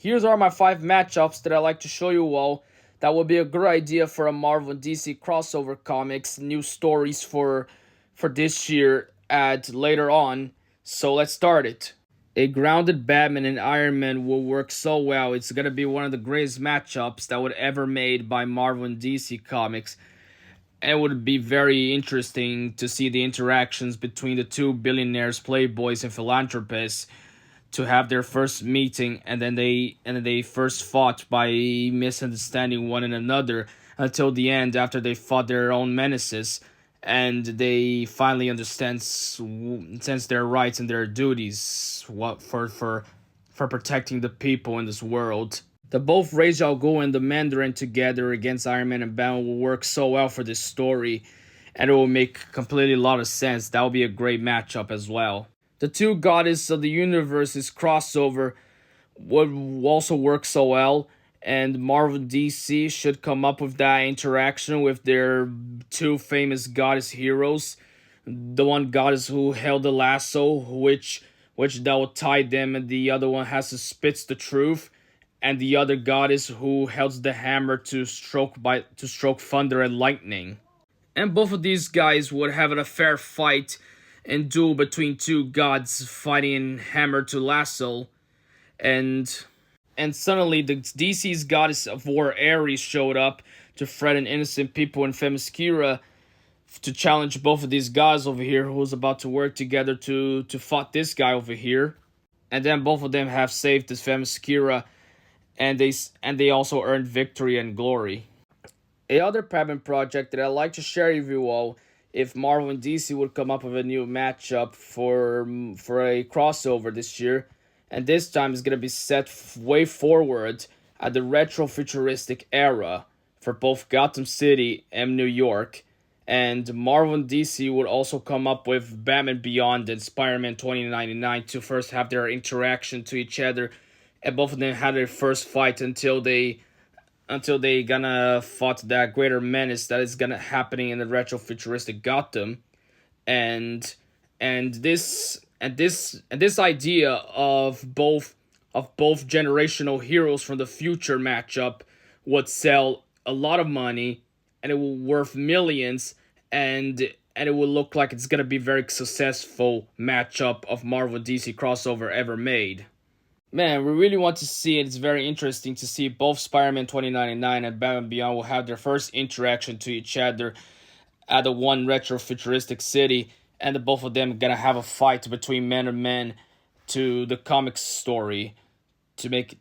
Here's are my 5 matchups that I like to show you all. That would be a good idea for a Marvel and DC crossover comics, new stories for this year at later on. So let's start it. A grounded Batman and Iron Man will work so well. It's gonna be one of the greatest matchups that would ever made by Marvel and DC comics. And it would be very interesting to see the interactions between the two billionaires, playboys, and philanthropists to have their first meeting, and then they first fought by misunderstanding one another until the end after they fought their own menaces, and they finally understand sense their rights and their duties what for protecting the people in this world. The both Ra's al Ghul and the Mandarin together against Iron Man and Batman will work so well for this story, and it will make completely a lot of sense. That will be a great matchup as well. The two goddesses of the universe's crossover would also work so well, and Marvel DC should come up with that interaction with their two famous goddess heroes. The one goddess who held the lasso, which that will tie them, and the other one has to spits the truth, and the other goddess who holds the hammer to stroke thunder and lightning. And both of these guys would have a fair fight and duel between two gods fighting hammer to lasso, and suddenly the DC's goddess of war Ares showed up to threaten innocent people in Themyscira to challenge both of these guys over here who was about to work together to fight this guy over here. And then both of them have saved this Themyscira, and they also earned victory and glory. A other Batman project that I'd like to share with you all, if Marvel and DC would come up with a new matchup for a crossover this year, and this time it's gonna be set way forward at the retro futuristic era for both Gotham City and New York. And Marvel and DC would also come up with Batman Beyond and Spider-Man 2099 to first have their interaction to each other, and both of them had their first fight until they gonna fought that greater menace that is gonna happening in the retro futuristic Gotham. And and this and this and this idea of both generational heroes from the future matchup would sell a lot of money, and it will worth millions, and it will look like it's gonna be very successful matchup of Marvel DC crossover ever made. Man, we really want to see it. It's very interesting to see both Spider-Man 2099 and Batman Beyond will have their first interaction to each other at the one retro futuristic city, and the both of them gonna have a fight between man and man to the comics story to make